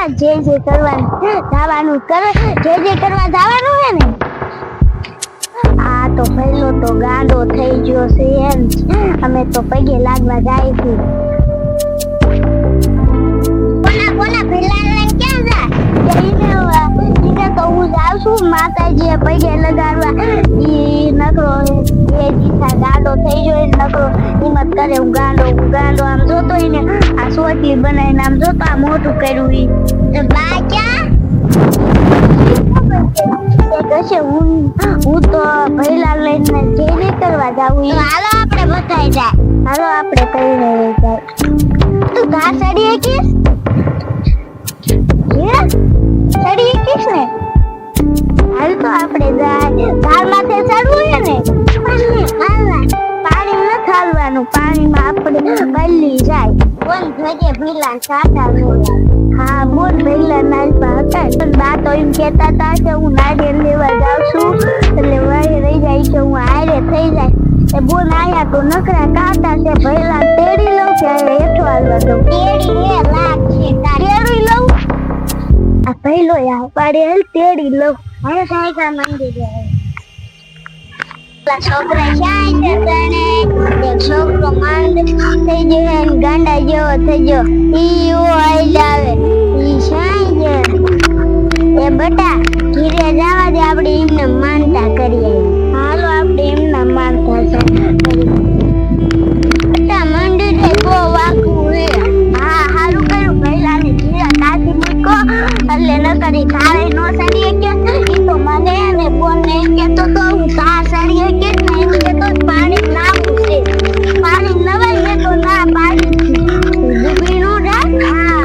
ભેલા જે કરવાનું જવાનું કરે જે કરવા જવાનું હે ને આ તો પહેલો તો ગાંડો થઈ ગયો છે એમ અમે તો પગે લાગવા જાય છે કોના ભેલા લઈને ક્યાં જાય એને તો હું જાઉં છું માતાજીએ પગે લગાડવા ઈ નકરો એ જીથા ગાંડો થઈ ગયો નકરો હિંમત કરે હું ગાંડો આમ જોતો એને આ સોટલી બનાવીને આમ જોતો આ મોટું કર્યું ઈ બા ક્યાં કશે હું તો પહેલા લઈને જે કરવા જાવું હાલો આપણે બતાઈ જાય હાલો આપણે કરીને જાય તું ઘા ચડીએ કે ચડીએ કિસ ને હાલ તો આપણે જાય ઘાર માથે ચડવું છે ને પાણી ન ખાલવાનું પાણીમાં આપણે પલ્લી જાય કોણ ભગે ભીલા સાટા હા બોલ ભઈલા નાલપા હતા પણ બા તો એમ કહેતા હતા કે હું નારિયેળ લેવા જાઉં છું એટલે વારે રહી જાય છે હું હારે થઈ જાય એ બોલ આયા તો નકરા કાટા છે ભઈલા તેડી લઉં કે હેઠો હાલવા દઉં તેડી એ લાગ છે તેડી લઉં આ પહેલો યા પાડે તેડી લઉં હવે સાયકા મંદિર જાય છોકરા શાય તને એક છોકરો માંડ થઈ ગયો ગાંડા જેવો થઈ ગયો ઈ આઈ લાવે ઈ શાય એ બટા ઘીરે જવા દે આપણે એમને માનતા કરીએ હાલો આપણે એમના માનતા બટા મંદિરે બહુ વાકું હે હા હારું કર્યું પહેલાને ઘીરા કાઢી મૂકો એટલે ન કરી તારે નો સડીએ કે ઈ તો મને ને બોલને કેતો તો હું તાર સડીએ કે નહીં કે તો પાણી ના પૂછે પાણી નવાય તો ના પાણી બીનું રાખ હા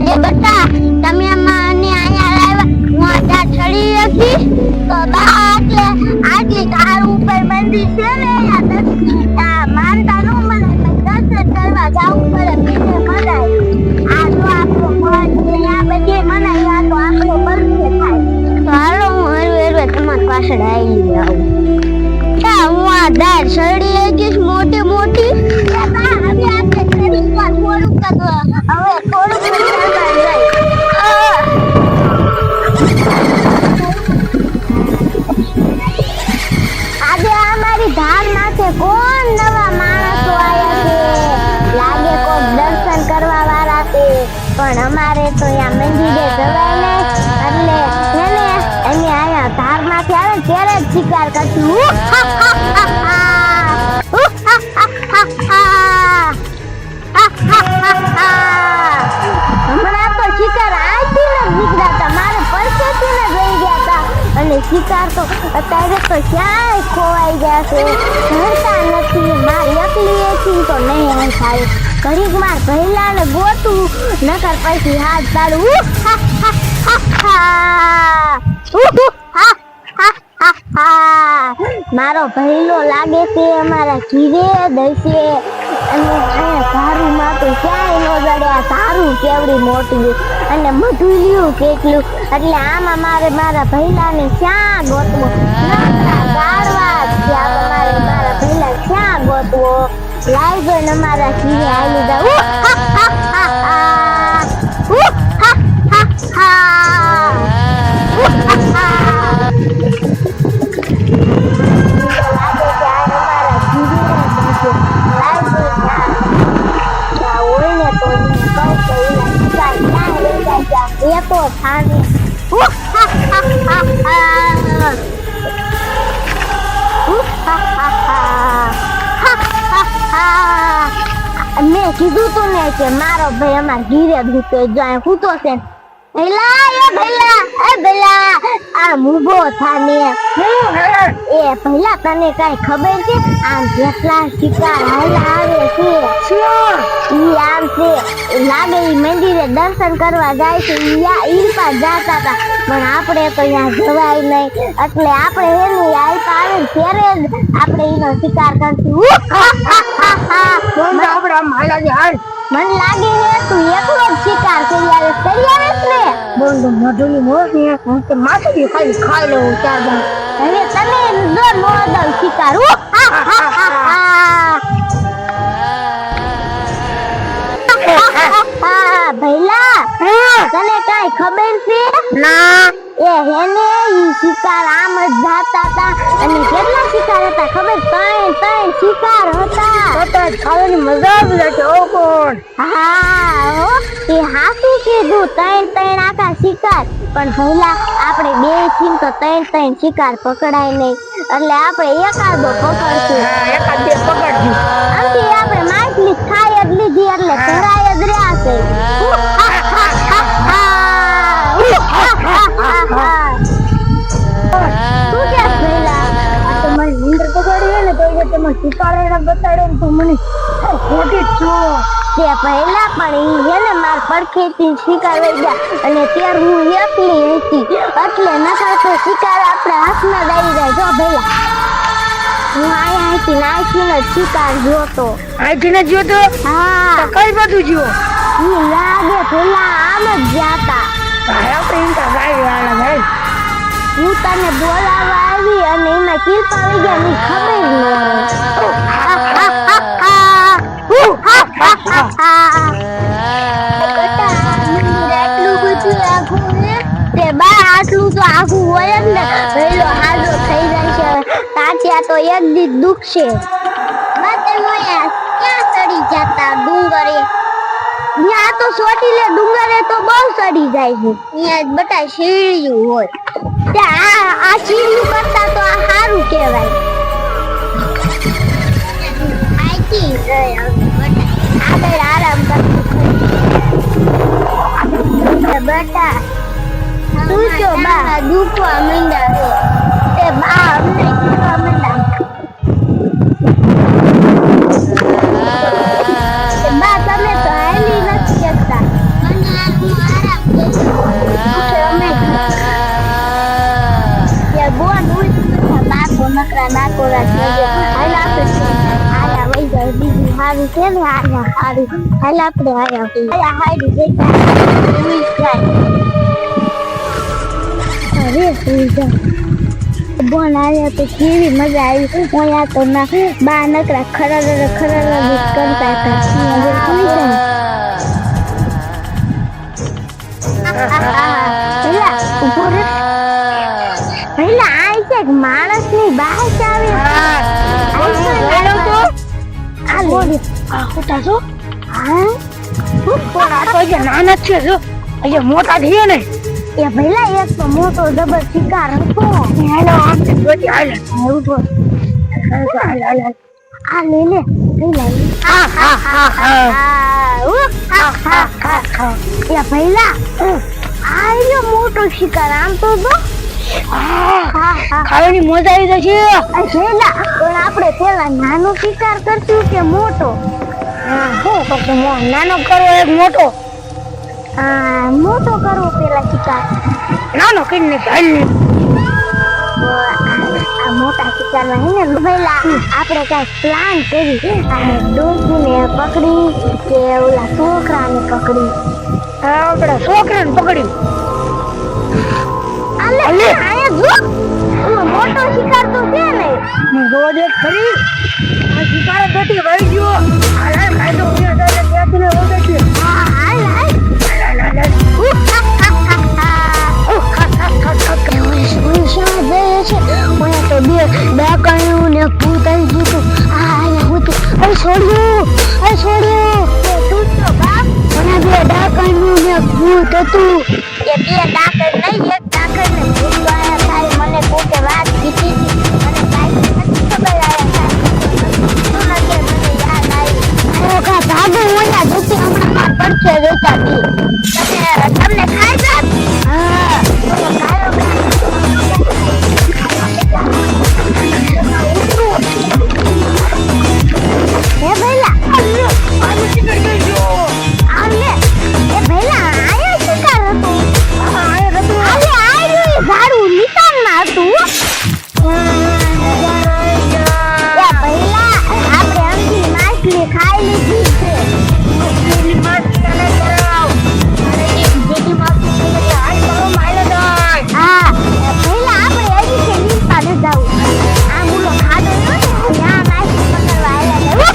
એ બટા તમે મને આયા લાવ્યા હું આટા ચડી હતી તો બા આટલી કાર ઉપર મંદિર છે ને આ માનતા નું મને દર્શન કરવા જાવું પડે બીજે મનાય આ તો આપણો મન છે આ બધી મનાય આ તો આપણો બરસે થાય તો હાલો હું હરવે તમારી પાછળ આવી આવું હું આ દાર શરડી ગઈશ મોટી મોટી હવે આપણે થોડુંક આજે અમારી ધાર માથે કોણ નવા માણસો આયા છે લાગે કોક દર્શન કરવા વાળા છે પણ અમારે તો અહીંયા મંદિરે જવાય ને એટલે એને અમે આયા ધાર માથે આવે ત્યારે જ શિકાર કરશું હમણાં તો શિકાર આથી ને નીકળ્યા મારે પરસેથી ને જઈ ગયા હતા અને શિકાર તો અત્યારે તો ક્યાંય ખોવાઈ ગયા છે ધરતા નથી મારી એકલી એથી તો નહીં થાય ઘડીક માર પહેલા ને ગોતું નકર પછી હાથ તાળું મારો ભઈલો લાગે છે અમારા ઘીરે દસે અને અહીંયા ધારુમાં તો ક્યાંય નો જડ્યા ધારું કેવડી મોટી અને મધુલિયું કેટલું એટલે આમાં મારા ભઈલાને ક્યાં ગોતવો મારા ભઈલા ક્યાં ગોતવો લાઈ ગયો અમારા ઘીરે આવી જાવ ये तो थाने मैं कीधुं तो ने के मारो भाई અમાર ઘીરે ભૂતો જાય ભૂતો છે ભઈલા આ મુભો થાને એ ભઈલા તને કઈ ખબર છે આ જેટલા શિકાર આવે છે ઈ આમ છે લાગે ઈ મંદિરે દર્શન કરવા જાય છે ઈ પા જાતા હતા પણ આપણે તો ત્યાં જવાય નહીં એટલે આપણે એની આઈપા આવે ત્યારે જ આપણે એનો શિકાર કરશું આપડા માલાજી હાલ मन लागे है तू एकलो शिकार करियावे ने बोल दो मधुली मोर ने हम तो माथे भी खा लो चार बार अरे तने दो नो दल शिकार ભઈલા હા તને કાઈ ખબર છે ના એ હેને ઈ શિકાર આમ જ જાતા હતા અને કેટલા શિકાર હતા ખબર ત્રણ શિકાર હતા તો ખાવાની મજા આવી જશે ઓ કોણ હા હો એ હાસુ કીધું ત્રણ આખા શિકાર પણ ભઈલા આપણે બે છીએ તો ત્રણ શિકાર પકડાય નહીં એટલે આપણે એકાદો પકડશું હા એકાદ બે પકડજો આમથી આપણે માછલી ખાઈ જ લીધી એટલે ધરાય જ રહ્યા છે શું કે ભઈલા તમારી નીંદર બગાડી હે ને તો એ તમે શિકારેને બતાડ્યો ને તો મને ખોટી જ છો તે પહેલા પણ ઈ હે ને માર પડખેથી શિકાર લઈ ગયા અને ત્યાર હું એકલી હતી એટલે નકર તો શિકાર આપણે હાથમાં દઈ જાય જો ભઈલા હું આયા હતી નાખીને શિકાર જોતો અહીંથી ને જો તો હા કઈ બાજુ જો ઈ લાગે ભઈલા આમ જ જાતા ભાઈ પ્રિયંકા ભાઈ વાળા ભાઈ હું તને બોલાવવા આવી અને એમાં કિરપા આવી ગયા ની ખબર ન આટલું તો આખું હોય જ ને ભઈલો હાજો થઈ જાય છે તાત્યા તો એક દી દુખશે ક્યાં ચડી જતા ડુંગરે ત્યાં તો ચોટીલે ડુંગરે તો બહુ ચડી જાય છે ત્યાં બટા શીળ્યું હોય ત્યાં આ શીળ્યું કરતા તો આ સારું કહેવાય આઈથી આગળ આરામ કરતું બટા તું તો બા દુખવા માંડ્યા છે તે બા અમને દુખવા માંડ્યા બા તમે તો હાલી નથી શકતા મને હું આરામ કરું અમે યાર બોન ઉઠ બાપો નકરા નાકોરા છે હાલ આપણે આયા વઈ જાય બીજું હારું છે ને આયા હારું હાલ આપણે આયા હારી જઈતા અરે સુઈજા બોન આવ્યા તો કેવી મજા આવી અહીંયા તો ના બા નકરા ખરર કરતા હતા પહેલા આ છે માણસ ની બાસ આવે આ લોડી આ ખોટા છો હા પણ આ તો જે નાના છે જો અહીંયા મોટા થઈએ ને એ પહેલા એક તો મોટો જબર શિકાર હતો હેલો આમ જોતી હાલ એવું તો હાલ આ લે પહેલા હા એ પહેલા આ યો મોટો શિકાર આમ તો જો ખાવાની મજા આવી જશે પહેલા પણ આપણે પેલા નાનો શિકાર કરશું કે મોટો નાનો કરવો એક મોટો મોટો કરવો પેલા શિકાર નાનો કરીને હાલ આ મોટા શિકારમાં હે ને પહેલા આપણે કઈ પ્લાન કરી આ ડોકીને પકડી કે ઓલા છોકરાને પકડી આપણે છોકરાને પકડી અલે આયા જો મોટો શિકાર તો છે ને રોજ એક ખરી આ શિકાર ગટી વહી ગયો હાલ કાયદો ત્યાંથી ને રોજ છે હાલ ડાકણું ને ભૂત આવી ગયું આયા હતું છોડ્યું તું તો બાપ મને બે ડાકણું ને ભૂત હતું એ બે ડાકણ નહીં એક ડાકણ ને ભૂત તો આયા થાય મને કોકે વાત કીધી મને કાઈ નથી ખબર આયા થાય મને યાદ આવી ઓકા ભાગો ઓલા જોતી હમણાં પડશે જોતા તમને ખાઈ જાત હા કાયો એ ભઈલા એ ભઈલા આયા શિકાર હતું અરે આયુ ઝાડુ નિશાનમાં હતું એ ભઈલા આપણે અંગી માછલી ખાઈ લીધી છે હા ભઈલા આપણે હજી કે લીંપા ન જાવું આ મુલો ખાધો ન ત્યાં માછલી પકડવા આવ્યા